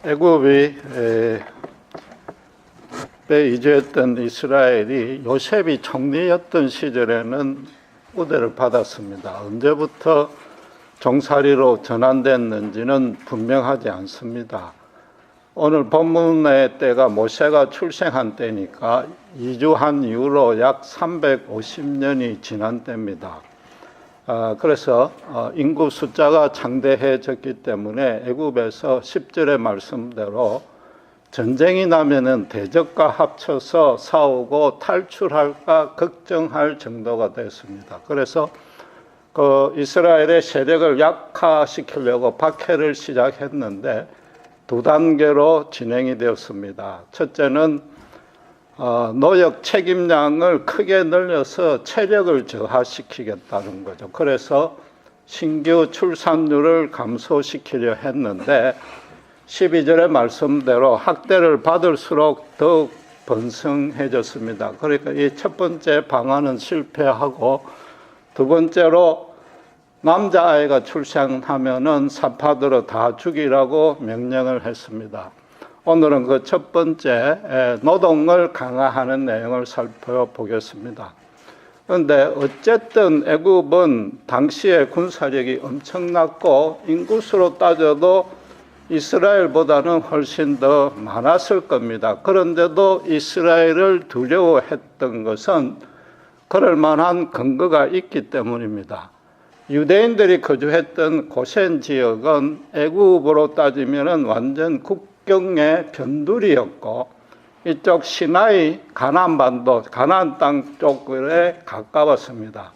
애굽이 이주했던 이스라엘이 요셉이 총리였던 시절에는 우대를 받았습니다. 언제부터 종살이로 전환됐는지는 분명하지 않습니다. 오늘 본문의 때가 모세가 출생한 때니까 이주한 이후로 약 350년이 지난 때입니다. 그래서 인구 숫자가 창대해졌기 때문에 애굽에서 10절의 말씀대로 전쟁이 나면은 대적과 합쳐서 싸우고 탈출할까 걱정할 정도가 됐습니다. 그래서 이스라엘의 세력을 약화시키려고 박해를 시작했는데 두 단계로 진행이 되었습니다. 첫째는 노역 책임량을 크게 늘려서 체력을 저하시키겠다는 거죠. 그래서 신규 출산율을 감소시키려 했는데 12절의 말씀대로 학대를 받을수록 더욱 번성해졌습니다. 그러니까 이 첫 번째 방안은 실패하고 두 번째로 남자아이가 출생하면은 사파들어 다 죽이라고 명령을 했습니다. 오늘은 그 첫 번째 노동을 강화하는 내용을 살펴보겠습니다. 그런데 어쨌든 애굽은 당시의 군사력이 엄청났고 인구수로 따져도 이스라엘보다는 훨씬 더 많았을 겁니다. 그런데도 이스라엘을 두려워했던 것은 그럴 만한 근거가 있기 때문입니다. 유대인들이 거주했던 고센 지역은 애굽으로 따지면 완전 국경의 변두리였고 이쪽 시나이 가나안반도 가나안 땅 쪽에 가까웠습니다.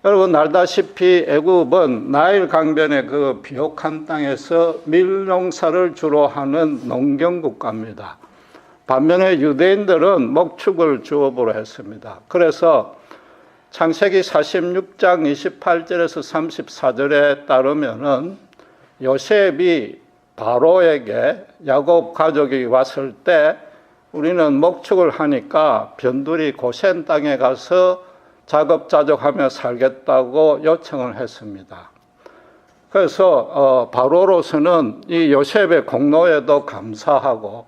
여러분 알다시피 애굽은 나일 강변의 그 비옥한 땅에서 밀농사를 주로 하는 농경국가입니다. 반면에 유대인들은 목축을 주업으로 했습니다. 그래서 창세기 46장 28절에서 34절에 따르면은 요셉이 바로에게 야곱 가족이 왔을 때 우리는 목축을 하니까 변두리 고센 땅에 가서 자급자족하며 살겠다고 요청을 했습니다. 그래서 바로로서는 이 요셉의 공로에도 감사하고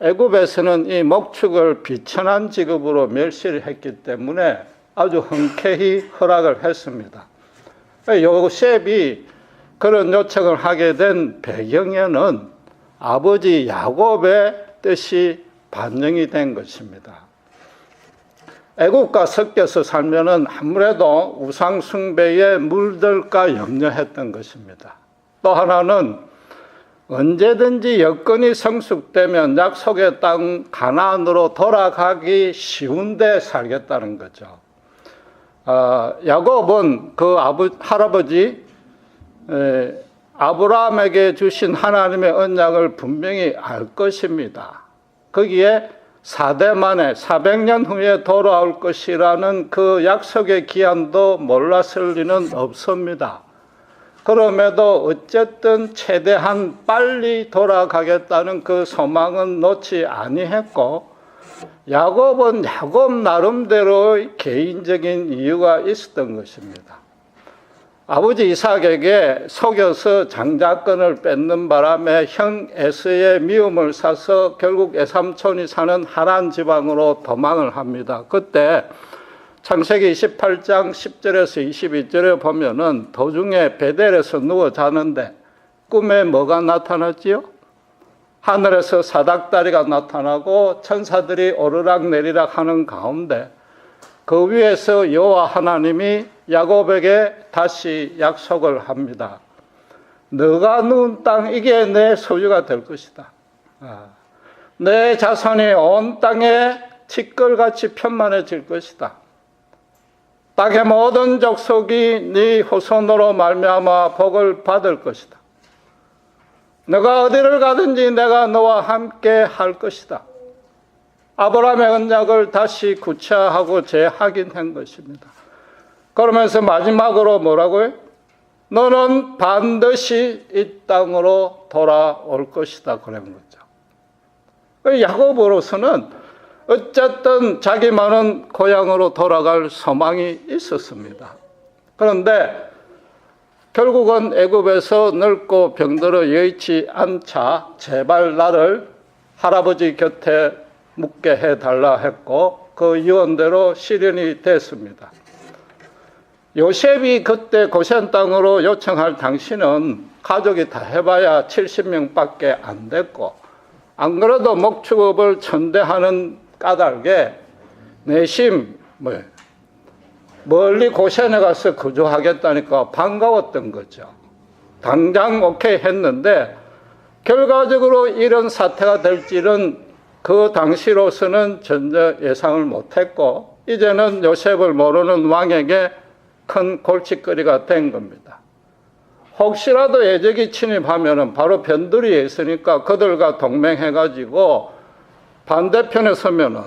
애굽에서는 이 목축을 비천한 직업으로 멸시를 했기 때문에 아주 흔쾌히 허락을 했습니다. 요셉이 그런 요청을 하게 된 배경에는 아버지 야곱의 뜻이 반영이 된 것입니다. 애굽과 섞여서 살면은 아무래도 우상 숭배에 물들까 염려했던 것입니다. 또 하나는 언제든지 여건이 성숙되면 약속의 땅 가나안으로 돌아가기 쉬운데 살겠다는 거죠. 야곱은 그 할아버지 아브라함에게 주신 하나님의 언약을 분명히 알 것입니다. 거기에 4대 만에 400년 후에 돌아올 것이라는 그 약속의 기한도 몰랐을 리는 없습니다. 그럼에도 어쨌든 최대한 빨리 돌아가겠다는 그 소망은 놓지 아니했고 야곱은 야곱 나름대로의 개인적인 이유가 있었던 것입니다. 아버지 이삭에게 속여서 장자권을 뺏는 바람에 형 에서의 미움을 사서 결국 애삼촌이 사는 하란 지방으로 도망을 합니다. 그때 창세기 28장 10절에서 22절에 보면은 도중에 베델에서 누워 자는데 꿈에 뭐가 나타났지요? 하늘에서 사닥다리가 나타나고 천사들이 오르락내리락 하는 가운데 그 위에서 여호와 하나님이 야곱에게 다시 약속을 합니다. 너가 누운 땅 이게 내 소유가 될 것이다. 내 자손이 온 땅에 티끌같이 편만해질 것이다. 땅의 모든 족속이 네 후손으로 말미암아 복을 받을 것이다. 너가 어디를 가든지 내가 너와 함께 할 것이다. 아브라함의 언약을 다시 구체화하고 재확인한 것입니다. 그러면서 마지막으로 뭐라고요? 너는 반드시 이 땅으로 돌아올 것이다. 그런 거죠. 야곱으로서는 어쨌든 자기 많은 고향으로 돌아갈 소망이 있었습니다. 그런데 결국은 애굽에서 늙고 병들어 여의치 않자 제발 나를 할아버지 곁에 묵게 해달라 했고 그 유언대로 실현이 됐습니다. 요셉이 그때 고센 땅으로 요청할 당시는 가족이 다 해봐야 70명밖에 안 됐고, 안 그래도 목축업을 천대하는 까닭에 내심 멀리 고센에 가서 거주하겠다니까 반가웠던 거죠. 당장 오케이 했는데 결과적으로 이런 사태가 될지는 그 당시로서는 전혀 예상을 못했고, 이제는 요셉을 모르는 왕에게 큰 골칫거리가 된 겁니다. 혹시라도 애적이 침입하면 바로 변두리에 있으니까 그들과 동맹해가지고 반대편에 서면은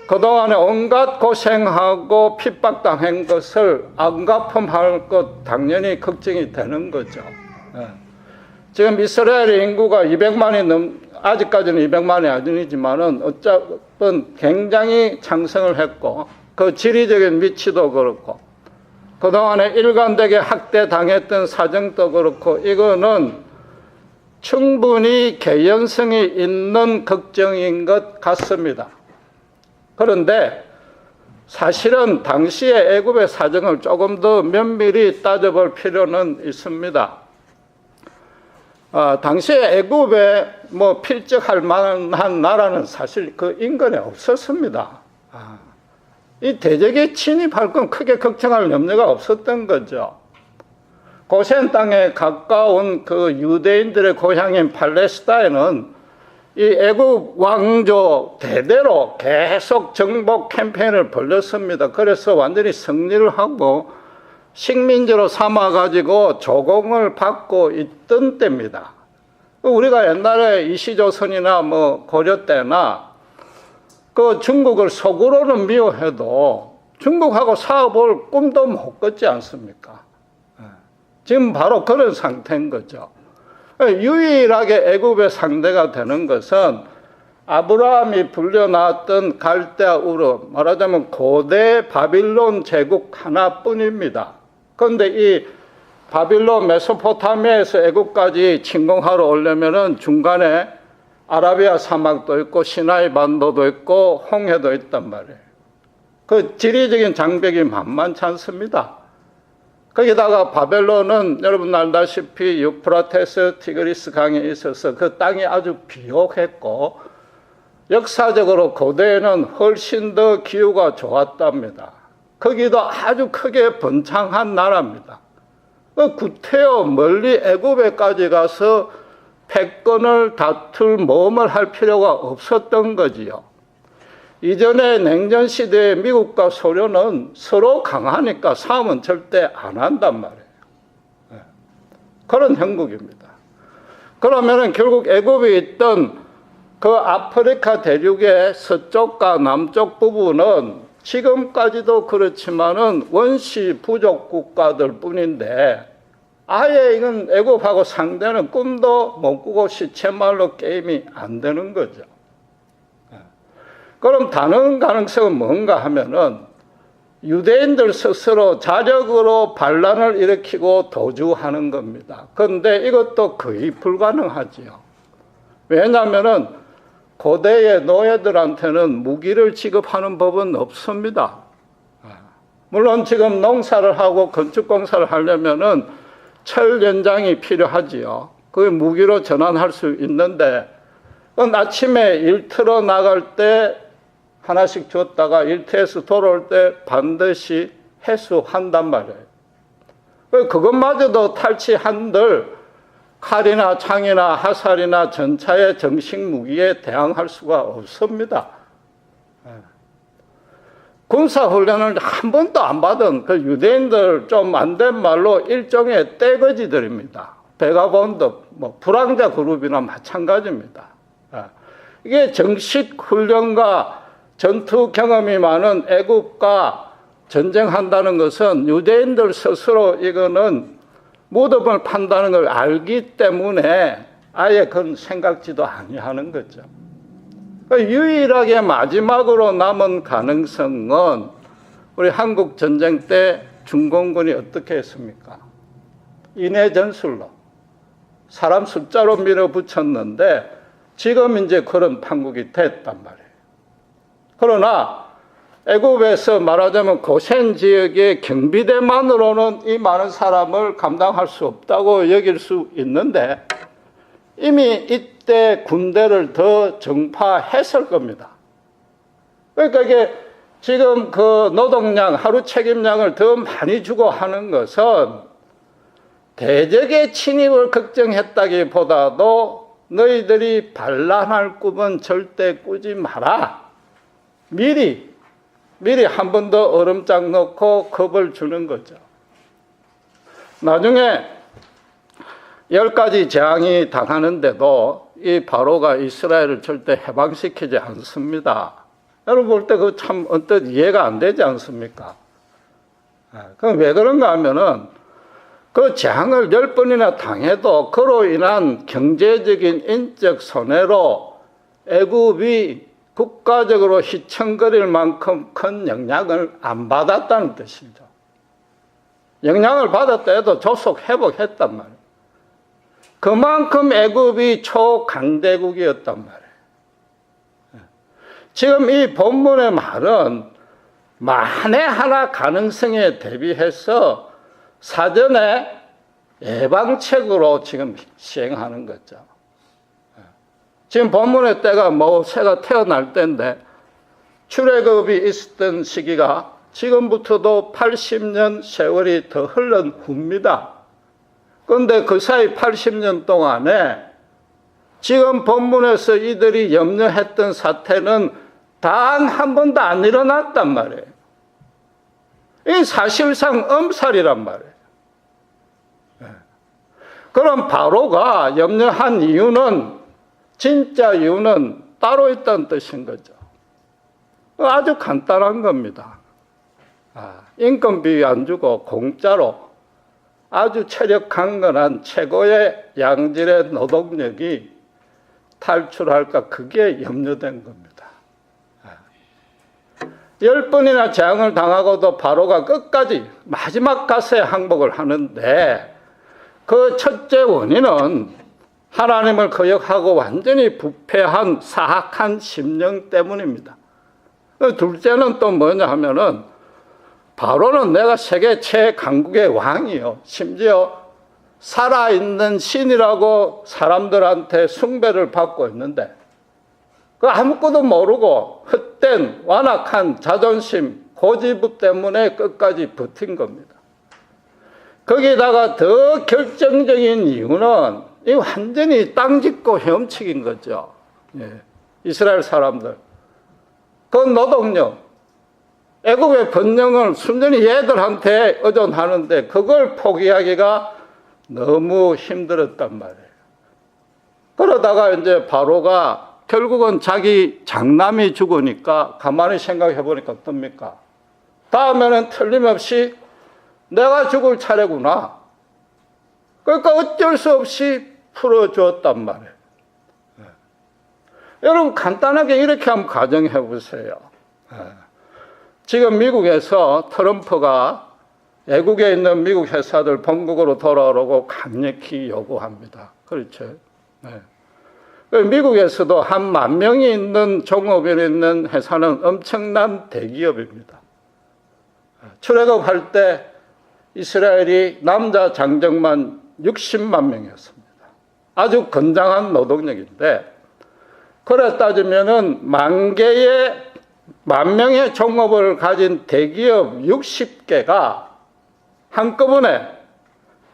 그동안에 온갖 고생하고 핍박당한 것을 안갚음할 것 당연히 걱정이 되는 거죠. 지금 이스라엘의 인구가 200만이 아직까지는 200만이 아니지만은 어쨌든 굉장히 창성을 했고, 그 지리적인 위치도 그렇고, 그동안에 일관되게 학대당했던 사정도 그렇고, 이거는 충분히 개연성이 있는 걱정인 것 같습니다. 그런데 사실은 당시의 애굽의 사정을 조금 더 면밀히 따져볼 필요는 있습니다. 당시에 애굽에 필적할 만한 나라는 사실 그 인근에 없었습니다. 이 대적에 침입할 건 크게 걱정할 염려가 없었던 거죠. 고센 땅에 가까운 그 유대인들의 고향인 팔레스타인은 이 애굽 왕조 대대로 계속 정복 캠페인을 벌였습니다. 그래서 완전히 승리를 하고 식민지로 삼아가지고 조공을 받고 있던 때입니다. 우리가 옛날에 이시조선이나 고려 때나 그 중국을 속으로는 미워해도 중국하고 사업을 꿈도 못 꿨지 않습니까? 지금 바로 그런 상태인 거죠. 유일하게 애굽의 상대가 되는 것은 아브라함이 불려놨던 갈대아 우르, 말하자면 고대 바빌론 제국 하나뿐입니다. 그런데 이 바빌론 메소포타미아에서 애굽까지 침공하러 오려면은 중간에 아라비아 사막도 있고 시나이 반도도 있고 홍해도 있단 말이에요. 그 지리적인 장벽이 만만치 않습니다. 거기다가 바벨론은 여러분 알다시피 유프라테스 티그리스 강에 있어서 그 땅이 아주 비옥했고 역사적으로 고대에는 훨씬 더 기후가 좋았답니다. 거기도 아주 크게 번창한 나라입니다. 구태여 멀리 애굽에까지 가서 패권을 다툴 모험을 할 필요가 없었던 거지요. 이전에 냉전 시대에 미국과 소련은 서로 강하니까 싸움은 절대 안 한단 말이에요. 그런 형국입니다. 그러면은 결국 애굽에 있던 그 아프리카 대륙의 서쪽과 남쪽 부분은 지금까지도 그렇지만은 원시 부족 국가들 뿐인데 아예 이건 애굽하고 상대는 꿈도 못 꾸고 시체말로 게임이 안 되는 거죠. 그럼 다른 가능성은 뭔가 하면은 유대인들 스스로 자력으로 반란을 일으키고 도주하는 겁니다. 그런데 이것도 거의 불가능하지요. 왜냐하면은 고대의 노예들한테는 무기를 지급하는 법은 없습니다. 물론 지금 농사를 하고 건축공사를 하려면은 철 연장이 필요하지요. 그 무기로 전환할 수 있는데 아침에 일터로 나갈 때 하나씩 줬다가 일터에서 돌아올 때 반드시 회수한단 말이에요. 그것마저도 탈취한들 칼이나 창이나 화살이나 전차의 정식 무기에 대항할 수가 없습니다. 군사훈련을 한 번도 안 받은 그 유대인들 좀 안 된 말로 일종의 떼거지들입니다. 베가본드, 불황자 그룹이나 마찬가지입니다. 이게 정식 훈련과 전투 경험이 많은 애국과 전쟁한다는 것은 유대인들 스스로 이거는 무덤을 판다는 걸 알기 때문에 아예 그건 생각지도 아니하는 거죠. 유일하게 마지막으로 남은 가능성은 우리 한국 전쟁 때 중공군이 어떻게 했습니까? 인해 전술로 사람 숫자로 밀어붙였는데 지금 이제 그런 판국이 됐단 말이에요. 그러나 애굽에서 말하자면 고센 지역의 경비대만으로는 이 많은 사람을 감당할 수 없다고 여길 수 있는데 이미 이때 군대를 더 정파했을 겁니다. 그러니까 이게 지금 그 노동량, 하루 책임량을 더 많이 주고 하는 것은 대적의 침입을 걱정했다기보다도 너희들이 반란할 꿈은 절대 꾸지 마라. 미리 한 번 더 얼음장 넣고 겁을 주는 거죠. 나중에 10가지 재앙이 당하는데도 이 바로가 이스라엘을 절대 해방시키지 않습니다. 여러분 볼 때 그 참 언뜻 이해가 안 되지 않습니까? 그럼 왜 그런가 하면은 그 재앙을 10번이나 당해도 그로 인한 경제적인 인적 손해로 애굽이 국가적으로 휘청거릴 만큼 큰 영향을 안 받았다는 뜻이죠. 영향을 받았다 해도 조속 회복했단 말이에요. 그만큼 애굽이 초강대국이었단 말이에요. 지금 이 본문의 말은 만에 하나 가능성에 대비해서 사전에 예방책으로 지금 시행하는 거죠. 지금 본문의 때가 모세가 태어날 때인데 출애굽이 있었던 시기가 지금부터도 80년 세월이 더 흘른 후입니다. 그런데 그 사이 80년 동안에 지금 본문에서 이들이 염려했던 사태는 단 한 번도 안 일어났단 말이에요. 이 사실상 엄살이란 말이에요. 그럼 바로가 염려한 이유는 진짜 이유는 따로 있다는 뜻인 거죠. 아주 간단한 겁니다. 인건비 안 주고 공짜로 아주 체력 강건한 최고의 양질의 노동력이 탈출할까 그게 염려된 겁니다. 10번이나 재앙을 당하고도 바로가 끝까지 마지막 가세에 항복을 하는데 그 첫째 원인은 하나님을 거역하고 완전히 부패한 사악한 심령 때문입니다. 둘째는 또 뭐냐 하면은 바로는 내가 세계 최강국의 왕이요. 심지어 살아있는 신이라고 사람들한테 숭배를 받고 있는데 그 아무것도 모르고 헛된 완악한 자존심, 고집 때문에 끝까지 버틴 겁니다. 거기다가 더 결정적인 이유는 이 완전히 땅 짚고 헤엄치긴 거죠. 이스라엘 사람들. 그 노동력, 애굽의 번영을 순전히 얘들한테 의존하는데 그걸 포기하기가 너무 힘들었단 말이에요. 그러다가 이제 바로가 결국은 자기 장남이 죽으니까 가만히 생각해 보니까 어떻습니까? 다음에는 틀림없이 내가 죽을 차례구나. 그러니까 어쩔 수 없이 풀어주었단 말이에요. 여러분 간단하게 이렇게 한번 가정해 보세요. 지금 미국에서 트럼프가 외국에 있는 미국 회사들 본국으로 돌아오라고 강력히 요구합니다. 그렇죠. 미국에서도 한 10,000명이 있는 종업원이 있는 회사는 엄청난 대기업입니다. 출애굽할 때 이스라엘이 남자 장정만 60만 명이었습니다. 아주 건장한 노동력인데 그래 따지면은 10,000명의 종업원을 가진 대기업 60개가 한꺼번에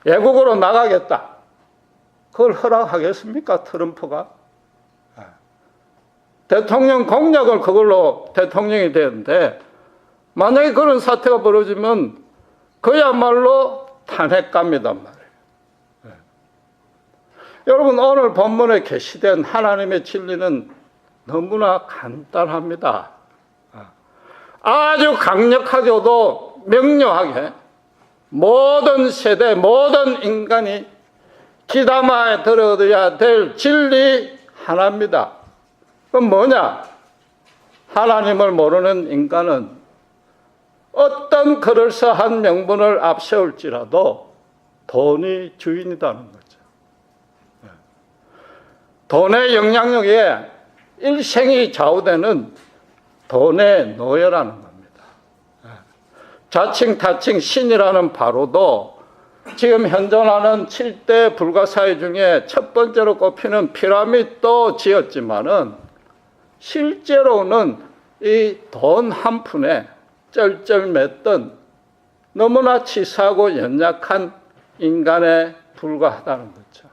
외국으로 나가겠다. 그걸 허락하겠습니까? 트럼프가? 대통령 공약을 그걸로 대통령이 되는데 만약에 그런 사태가 벌어지면 그야말로 탄핵갑니다 말이에요. 여러분 오늘 본문에 계시된 하나님의 진리는 너무나 간단합니다. 아주 강력하게도 명료하게 모든 세대 모든 인간이 귀담아 들어야 될 진리 하나입니다. 그럼 뭐냐? 하나님을 모르는 인간은 어떤 그럴싸한 명분을 앞세울지라도 돈이 주인이라는 거죠. 돈의 영향력에 일생이 좌우되는 돈의 노예라는 겁니다. 자칭 타칭 신이라는 바로도 지금 현존하는 7대 불가사의 중에 첫 번째로 꼽히는 피라미드도 지었지만은 실제로는 이 돈 한 푼에 쩔쩔맸던 너무나 치사하고 연약한 인간에 불과하다는 거죠.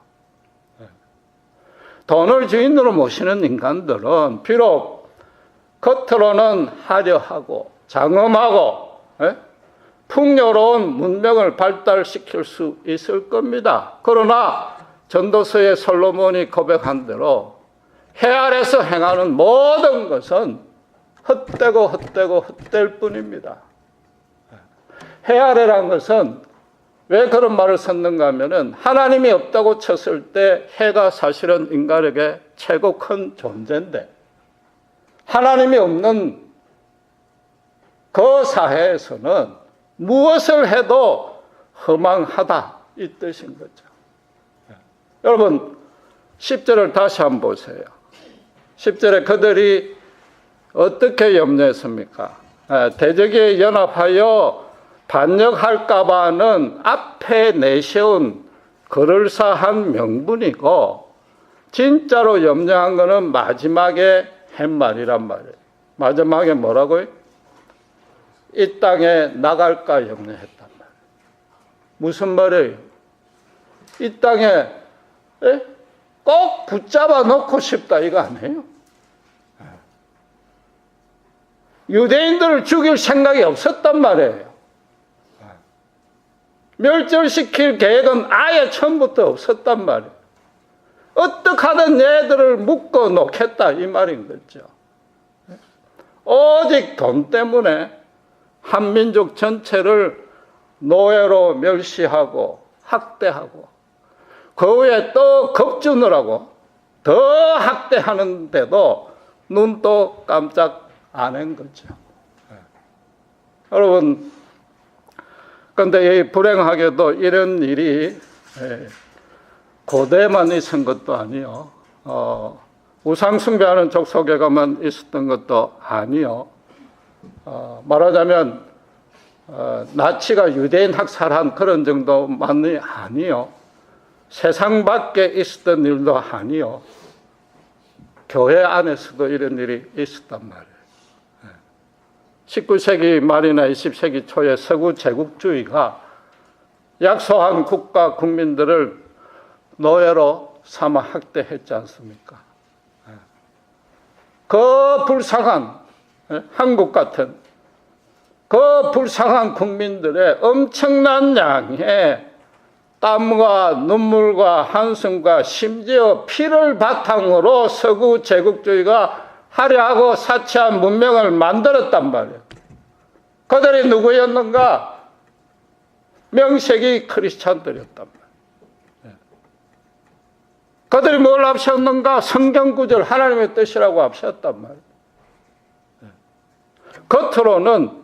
돈을 주인으로 모시는 인간들은 비록 겉으로는 화려하고 장엄하고 풍요로운 문명을 발달시킬 수 있을 겁니다. 그러나 전도서의 솔로몬이 고백한 대로 해 아래서 행하는 모든 것은 헛되고 헛되고 헛될 뿐입니다. 해 아래란 것은 왜 그런 말을 썼는가 하면은 하나님이 없다고 쳤을 때 해가 사실은 인간에게 최고 큰 존재인데 하나님이 없는 그 사회에서는 무엇을 해도 허망하다 이 뜻인 거죠. 여러분 10절을 다시 한번 보세요. 10절에 그들이 어떻게 염려했습니까? 대적에 연합하여 반역할까 봐는 앞에 내세운 그럴싸한 명분이고 진짜로 염려한 것은 마지막에 한 말이란 말이에요. 마지막에 뭐라고요? 이 땅에 나갈까 염려했단 말이에요. 무슨 말이에요? 이 땅에 꼭 붙잡아 놓고 싶다 이거 아니에요? 유대인들을 죽일 생각이 없었단 말이에요. 멸절시킬 계획은 아예 처음부터 없었단 말이에요. 어떻게 하든 얘들을 묶어 놓겠다 이 말인 거죠. 오직 돈 때문에 한민족 전체를 노예로 멸시하고 학대하고 그 후에 또 겁주느라고 더 학대하는데도 눈도 깜짝 안 한 거죠. 여러분 그런데 이 불행하게도 이런 일이 고대만 있은 것도 아니요. 우상 숭배하는 족속에만 있었던 것도 아니요. 말하자면 나치가 유대인 학살한 그런 정도만이 아니요. 세상 밖에 있었던 일도 아니요. 교회 안에서도 이런 일이 있었단 말이에요. 19세기 말이나 20세기 초에 서구 제국주의가 약소한 국가 국민들을 노예로 삼아 학대했지 않습니까? 그 불쌍한 한국 같은 그 불쌍한 국민들의 엄청난 양의 땀과 눈물과 한숨과 심지어 피를 바탕으로 서구 제국주의가 화려하고 사치한 문명을 만들었단 말이에요. 그들이 누구였는가? 명색이 크리스찬들이었단 말이에요. 그들이 뭘 앞세웠는가? 성경 구절 하나님의 뜻이라고 앞세웠단 말이에요. 겉으로는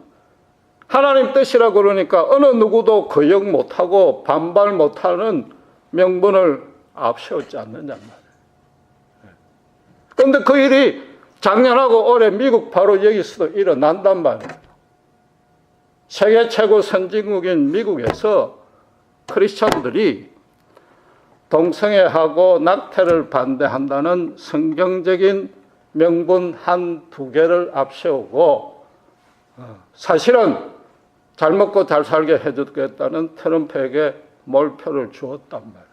하나님 뜻이라고 그러니까 어느 누구도 거역 못하고 반발 못하는 명분을 앞세웠지 않느냐 말이에요. 그런데 그 일이 작년하고 올해 미국 바로 여기서도 일어난단 말이에요. 세계 최고 선진국인 미국에서 크리스천들이 동성애하고 낙태를 반대한다는 성경적인 명분 한두 개를 앞세우고 사실은 잘 먹고 잘 살게 해주겠다는 트럼프에게 몰표를 주었단 말이에요.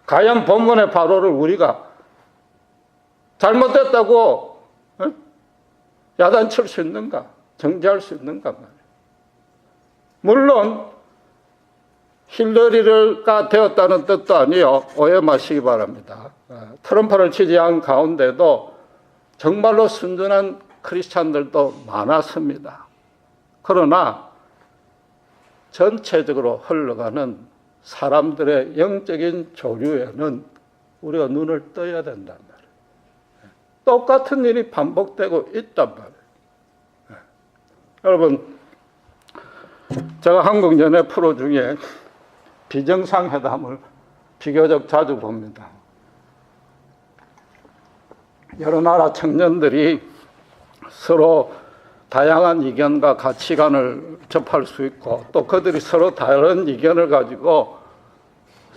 과연 본문의 바로를 우리가 잘못됐다고 야단칠 수 있는가? 정지할 수 있는가 말이에요. 물론 힐러리가 되었다는 뜻도 아니요. 오해 마시기 바랍니다. 트럼프를 지지한 가운데도 정말로 순전한 크리스찬들도 많았습니다. 그러나 전체적으로 흘러가는 사람들의 영적인 조류에는 우리가 눈을 떠야 된단 말이에요. 똑같은 일이 반복되고 있단 말이에요. 여러분 제가 한국 연예 프로 중에 비정상회담을 비교적 자주 봅니다. 여러 나라 청년들이 서로 다양한 이견과 가치관을 접할 수 있고 또 그들이 서로 다른 이견을 가지고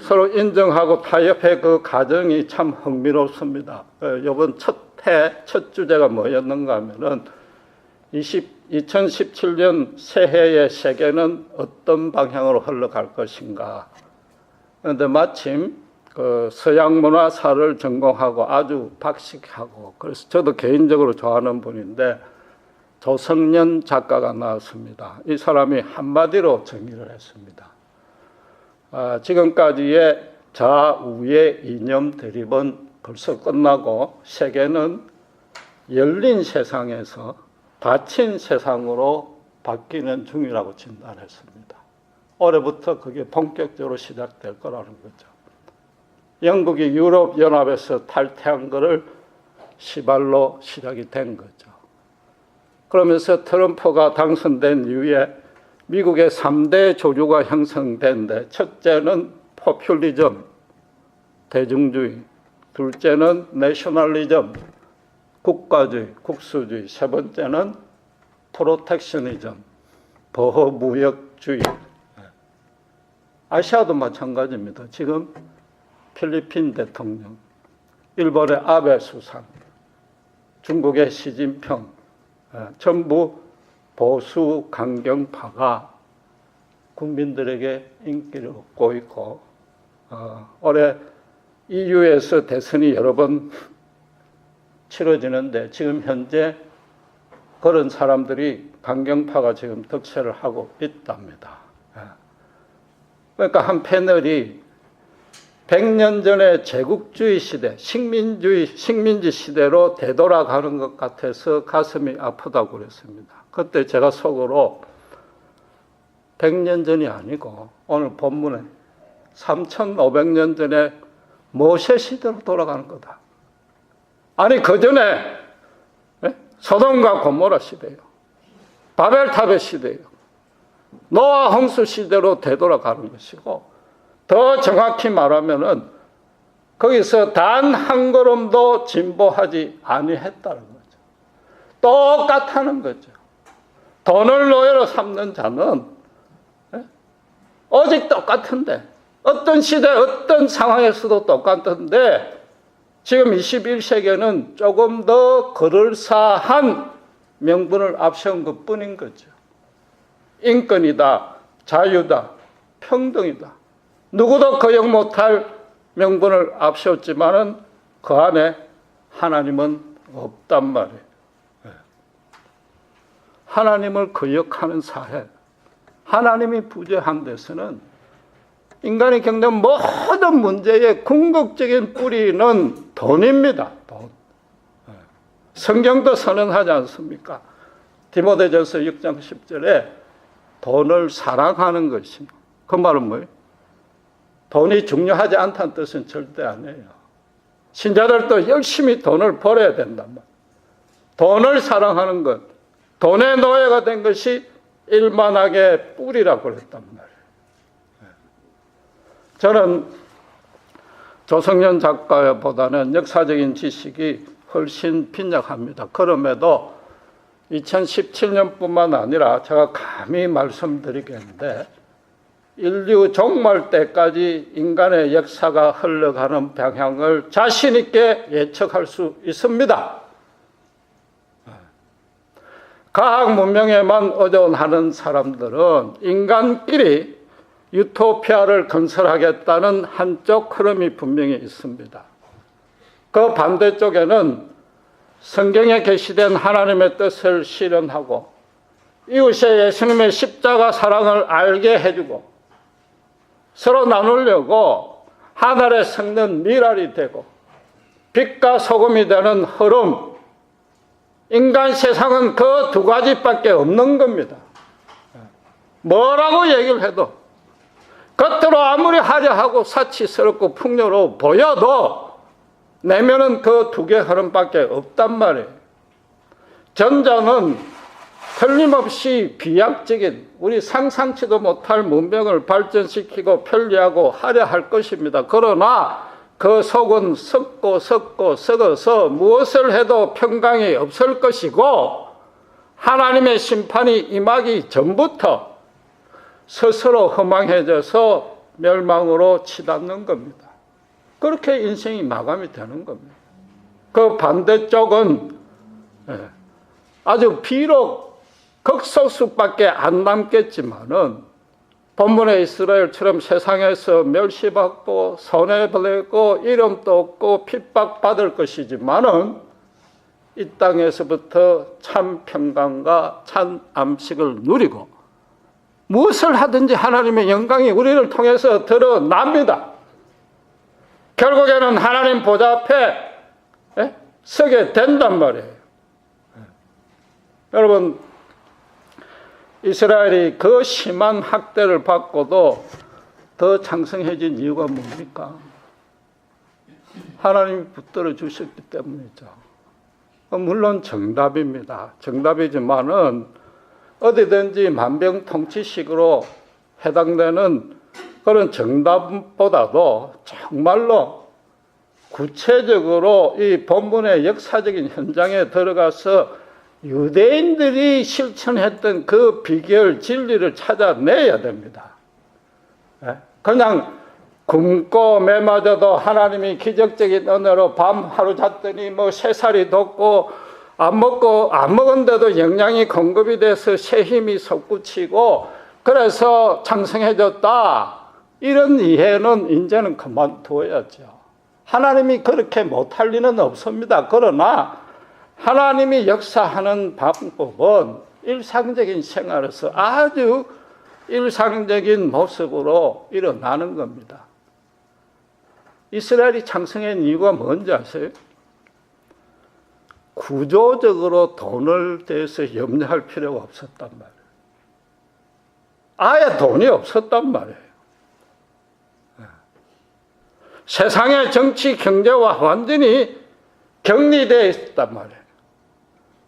서로 인정하고 타협의 그 과정이 참 흥미롭습니다. 이번 첫 주제가 뭐였는가 하면은 2017년 새해의 세계는 어떤 방향으로 흘러갈 것인가. 그런데 마침 그 서양 문화사를 전공하고 아주 박식하고 그래서 저도 개인적으로 좋아하는 분인데 조성년 작가가 나왔습니다. 이 사람이 한마디로 정의를 했습니다. 지금까지의 좌우의 이념 대립은 벌써 끝나고 세계는 열린 세상에서 닫힌 세상으로 바뀌는 중이라고 진단했습니다. 올해부터 그게 본격적으로 시작될 거라는 거죠. 영국이 유럽연합에서 탈퇴한 것을 시발로 시작이 된 거죠. 그러면서 트럼프가 당선된 이후에 미국의 3대 조류가 형성된데 첫째는 포퓰리즘, 대중주의, 둘째는 내셔널리즘, 국가주의, 국수주의, 세 번째는 프로텍셔니즘, 보호무역주의. 아시아도 마찬가지입니다. 지금 필리핀 대통령, 일본의 아베 수상, 중국의 시진핑, 전부 보수 강경파가 국민들에게 인기를 얻고 있고 올해 EU에서 대선이 여러 번 치러지는데 지금 현재 그런 사람들이 강경파가 지금 득세를 하고 있답니다. 그러니까 한 패널이 100년 전의 제국주의 시대, 식민지 시대로 되돌아가는 것 같아서 가슴이 아프다고 그랬습니다. 그때 제가 속으로 100년 전이 아니고 오늘 본문에 3,500년 전에 모세 시대로 돌아가는 거다. 아니 그 전에 소돔과 고모라 시대예요. 바벨탑의 시대예요. 노아 홍수 시대로 되돌아가는 것이고 더 정확히 말하면은 거기서 단 한 걸음도 진보하지 아니했다는 거죠. 똑같다는 거죠. 돈을 노예로 삼는 자는 오직 똑같은데 어떤 시대 어떤 상황에서도 똑같은데 지금 21세기에는 조금 더 그럴싸한 명분을 앞세운 것뿐인 거죠. 인권이다, 자유다, 평등이다. 누구도 거역 못할 명분을 앞세웠지만은 그 안에 하나님은 없단 말이에요. 하나님을 거역하는 사회, 하나님이 부재한 데서는 인간이 겪는 모든 문제의 궁극적인 뿌리는 돈입니다. 돈. 성경도 선언하지 않습니까? 디모데전서 6장 10절에 돈을 사랑하는 것입니다. 그 말은 뭐예요? 돈이 중요하지 않다는 뜻은 절대 아니에요. 신자들도 열심히 돈을 벌어야 된단 말이에요. 돈을 사랑하는 것, 돈의 노예가 된 것이 일만하게 뿌리라고 그랬단 말이에요. 저는 조성년 작가보다는 역사적인 지식이 훨씬 빈약합니다. 그럼에도 2017년뿐만 아니라 제가 감히 말씀드리겠는데 인류 종말 때까지 인간의 역사가 흘러가는 방향을 자신 있게 예측할 수 있습니다. 과학 문명에만 의존하는 사람들은 인간끼리 유토피아를 건설하겠다는 한쪽 흐름이 분명히 있습니다. 그 반대쪽에는 성경에 게시된 하나님의 뜻을 실현하고 이웃의 예수님의 십자가 사랑을 알게 해주고 서로 나누려고 하늘에 섞는 미랄이 되고 빛과 소금이 되는 흐름, 인간 세상은 그 두 가지밖에 없는 겁니다. 뭐라고 얘기를 해도 겉으로 아무리 화려하고 사치스럽고 풍요로워 보여도 내면은 그 두 개 흐름밖에 없단 말이에요. 전자는 틀림없이 비약적인 우리 상상치도 못할 문명을 발전시키고 편리하고 하려 할 것입니다. 그러나 그 속은 썩고 썩어서 무엇을 해도 평강이 없을 것이고 하나님의 심판이 임하기 전부터 스스로 허망해져서 멸망으로 치닫는 겁니다. 그렇게 인생이 마감이 되는 겁니다. 그 반대쪽은 아주 비록 극소수밖에 안 남겠지만은 본문의 이스라엘처럼 세상에서 멸시받고 손해보내고 이름도 없고 핍박받을 것이지만은 이 땅에서부터 참 평강과 참 안식을 누리고 무엇을 하든지 하나님의 영광이 우리를 통해서 드러납니다. 결국에는 하나님 보좌 앞에 서게 된단 말이에요. 여러분, 이스라엘이 그 심한 학대를 받고도 더 장성해진 이유가 뭡니까? 하나님이 붙들어 주셨기 때문이죠. 물론 정답입니다. 정답이지만은 어디든지 만병통치식으로 해당되는 그런 정답보다도 정말로 구체적으로 이 본문의 역사적인 현장에 들어가서 유대인들이 실천했던 그 비결 진리를 찾아내야 됩니다. 그냥 굶고 매맞아도 하나님이 기적적인 은혜로 밤 하루 잤더니 뭐 새살이 돋고 안 먹은데도 영양이 공급이 돼서 새 힘이 솟구치고 그래서 장성해졌다. 이런 이해는 이제는 그만두어야죠. 하나님이 그렇게 못할 리는 없습니다. 그러나 하나님이 역사하는 방법은 일상적인 생활에서 아주 일상적인 모습으로 일어나는 겁니다. 이스라엘이 장성한 이유가 뭔지 아세요? 구조적으로 돈을 대해서 염려할 필요가 없었단 말이에요. 아예 돈이 없었단 말이에요. 세상의 정치, 경제와 완전히 격리되어 있었단 말이에요.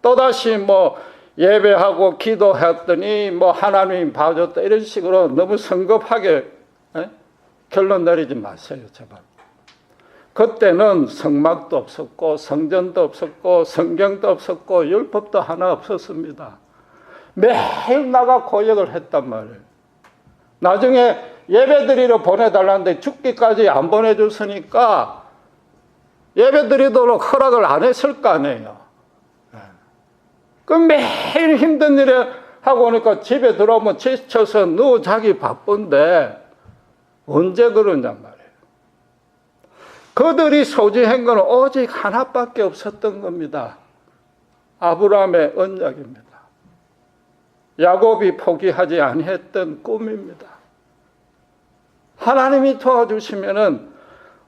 또다시 뭐 예배하고 기도했더니 뭐 하나님 봐줬다 이런 식으로 너무 성급하게 결론 내리지 마세요, 제발. 그때는 성막도 없었고 성전도 없었고 성경도 없었고 율법도 하나 없었습니다. 매일 나가 고역을 했단 말이에요. 나중에 예배드리러 보내달라는데 죽기까지 안 보내줬으니까 예배드리도록 허락을 안 했을 거 아니에요. 그 매일 힘든 일에 하고 오니까 집에 들어오면 지쳐서 누워 자기 바쁜데 언제 그러냔 말이에요. 그들이 소지한 건 오직 하나밖에 없었던 겁니다. 아브라함의 언약입니다. 야곱이 포기하지 아니했던 꿈입니다. 하나님이 도와주시면은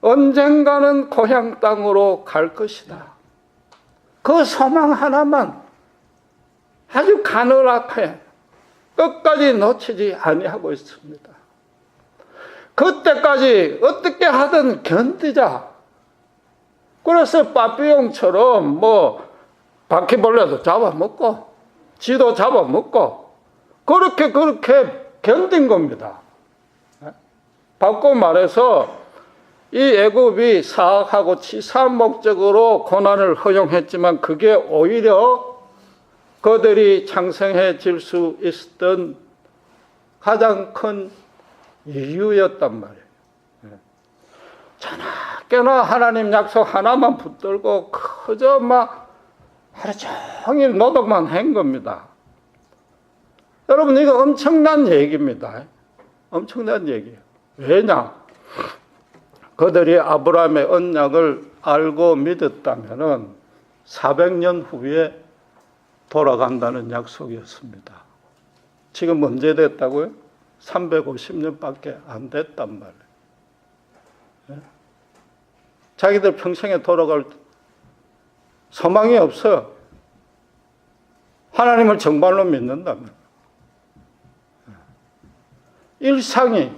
언젠가는 고향 땅으로 갈 것이다. 그 소망 하나만 아주 가늘하게 끝까지 놓치지 아니하고 있습니다. 그때까지 어떻게 하든 견디자. 그래서 빠삐용처럼 뭐 바퀴벌레도 잡아먹고 쥐도 잡아먹고 그렇게 견딘 겁니다. 바꿔 말해서 이 애굽이 사악하고 치사한 목적으로 고난을 허용했지만 그게 오히려 그들이 창성해질 수 있었던 가장 큰 이유였단 말이에요. 저녁에나 하나님 약속 하나만 붙들고 그저 막 하루 종일 노동만 한 겁니다. 여러분, 이거 엄청난 얘기입니다. 엄청난 얘기예요. 왜냐? 그들이 아브라함의 언약을 알고 믿었다면은 400년 후에 돌아간다는 약속이었습니다. 지금 언제 됐다고요? 350년밖에 안 됐단 말이에요. 자기들 평생에 돌아갈 소망이 없어. 하나님을 정말로 믿는다면. 일상이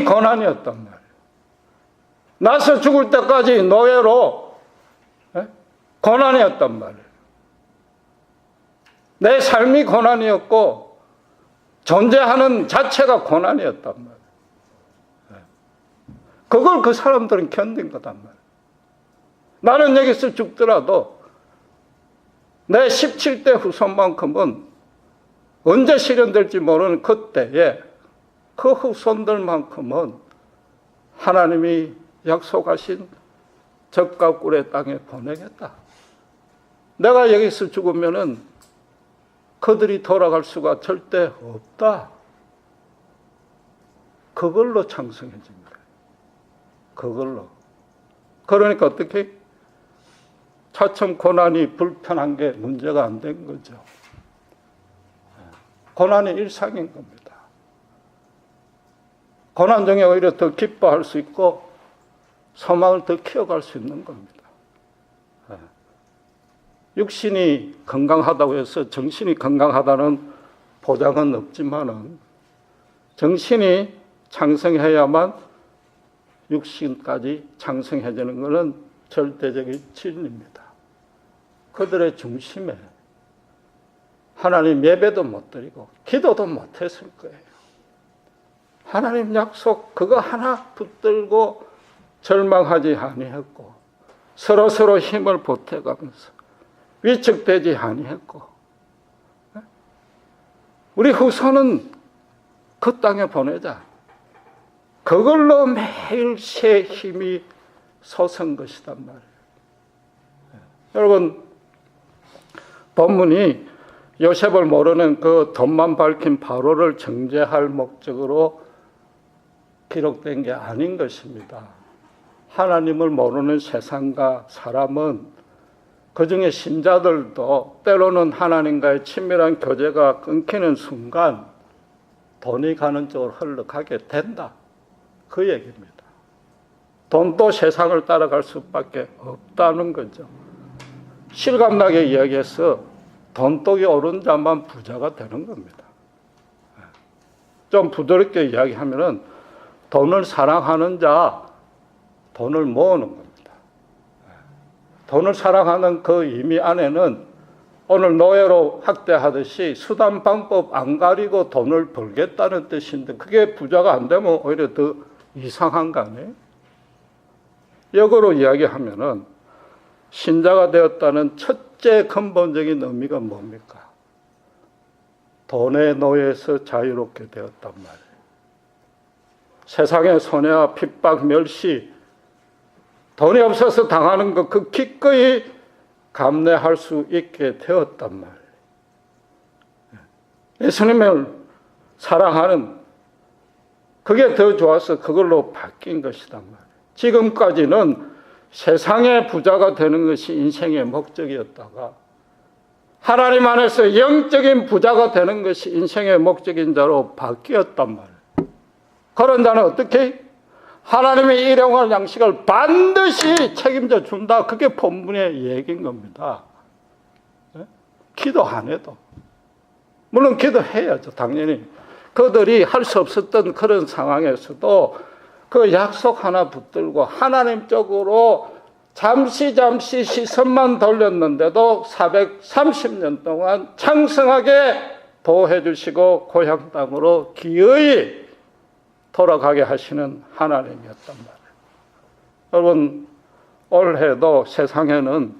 고난이었단 말이에요. 나서 죽을 때까지 노예로 고난이었단 말이에요. 내 삶이 고난이었고 존재하는 자체가 고난이었단 말이에요. 그걸 그 사람들은 견딘 거단 말이에요. 나는 여기서 죽더라도 내 17대 후손만큼은 언제 실현될지 모르는 그때에 그 후손들만큼은 하나님이 약속하신 젖과 꿀의 땅에 보내겠다. 내가 여기서 죽으면은 그들이 돌아갈 수가 절대 없다. 그걸로 창성해집니다. 그걸로. 그러니까 어떻게? 차츰 고난이 불편한 게 문제가 안 된 거죠. 고난이 일상인 겁니다. 고난 중에 오히려 더 기뻐할 수 있고 소망을 더 키워갈 수 있는 겁니다. 육신이 건강하다고 해서 정신이 건강하다는 보장은 없지만은 정신이 창성해야만 육신까지 창성해지는 것은 절대적인 진리입니다. 그들의 중심에 하나님 예배도 못 드리고 기도도 못 했을 거예요. 하나님 약속 그거 하나 붙들고 절망하지 아니했고 서로 힘을 보태가면서 위축되지 아니했고 우리 후손은 그 땅에 보내자. 그걸로 매일 새 힘이 솟은 것이단 말이에요. 여러분 본문이 요셉을 모르는 그 돈만 밝힌 바로를 정죄할 목적으로 기록된 게 아닌 것입니다. 하나님을 모르는 세상과 사람은 그중에 신자들도 때로는 하나님과의 친밀한 교제가 끊기는 순간 돈이 가는 쪽으로 흘러가게 된다. 그 얘기입니다. 돈도 세상을 따라갈 수밖에 없다는 거죠. 실감나게 이야기해서 돈독이 오른 자만 부자가 되는 겁니다. 좀 부드럽게 이야기하면은 돈을 사랑하는 자, 돈을 모으는 겁니다. 돈을 사랑하는 그 의미 안에는 오늘 노예로 학대하듯이 수단 방법 안 가리고 돈을 벌겠다는 뜻인데 그게 부자가 안 되면 오히려 더 이상한 거 아니에요? 역으로 이야기하면은 신자가 되었다는 첫째 근본적인 의미가 뭡니까? 돈의 노예에서 자유롭게 되었단 말이에요. 세상의 손해와 핍박, 멸시, 돈이 없어서 당하는 것 그 기꺼이 감내할 수 있게 되었단 말이에요. 예수님을 사랑하는 그게 더 좋아서 그걸로 바뀐 것이단 말이에요. 지금까지는 세상의 부자가 되는 것이 인생의 목적이었다가 하나님 안에서 영적인 부자가 되는 것이 인생의 목적인 자로 바뀌었단 말이에요. 그런 자는 어떻게? 하나님의 일용할 양식을 반드시 책임져 준다. 그게 본문의 얘기인 겁니다. 기도 안 해도. 물론 기도해야죠. 당연히. 그들이 할 수 없었던 그런 상황에서도 그 약속 하나 붙들고 하나님 쪽으로 잠시 시선만 돌렸는데도 430년 동안 창성하게 보호해 주시고 고향 땅으로 기어이 돌아가게 하시는 하나님이었단 말이에요. 여러분 올해도 세상에는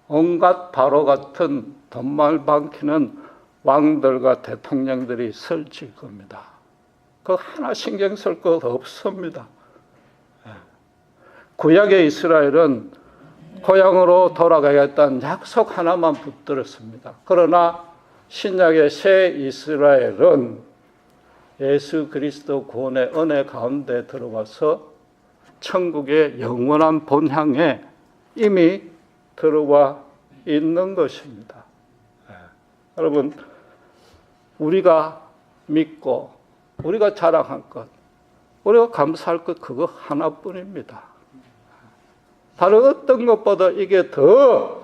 온갖 바로 같은 돈말 밝히는 왕들과 대통령들이 설칠 겁니다. 그거 하나 신경 쓸 것 없습니다. 구약의 이스라엘은 고향으로 돌아가겠다는 약속 하나만 붙들었습니다. 그러나 신약의 새 이스라엘은 예수 그리스도 구원의 은혜 가운데 들어와서 천국의 영원한 본향에 이미 들어와 있는 것입니다. 여러분 우리가 믿고 우리가 자랑할 것, 우리가 감사할 것 그거 하나뿐입니다. 다른 어떤 것보다 이게 더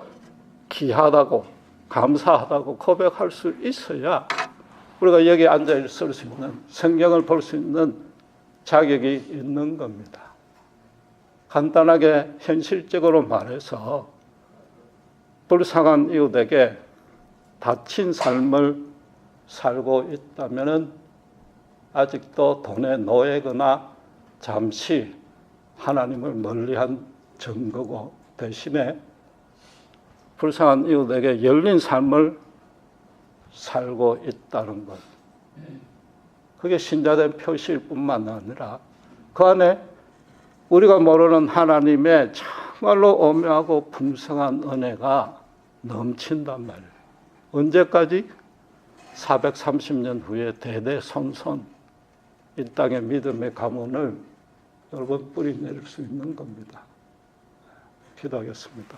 귀하다고 감사하다고 고백할 수 있어야 우리가 여기 앉아 있을 수 있는 성경을 볼 수 있는 자격이 있는 겁니다. 간단하게 현실적으로 말해서 불쌍한 이웃에게 닫힌 삶을 살고 있다면은 아직도 돈에 노예거나 잠시 하나님을 멀리한 증거고, 대신에 불쌍한 이웃에게 열린 삶을 살고 있다는 것. 그게 신자된 표시일 뿐만 아니라 그 안에 우리가 모르는 하나님의 정말로 오묘하고 풍성한 은혜가 넘친단 말이에요. 언제까지? 430년 후에 대대손손 이 땅의 믿음의 가문을 여러분 뿌리내릴 수 있는 겁니다. 기도하겠습니다.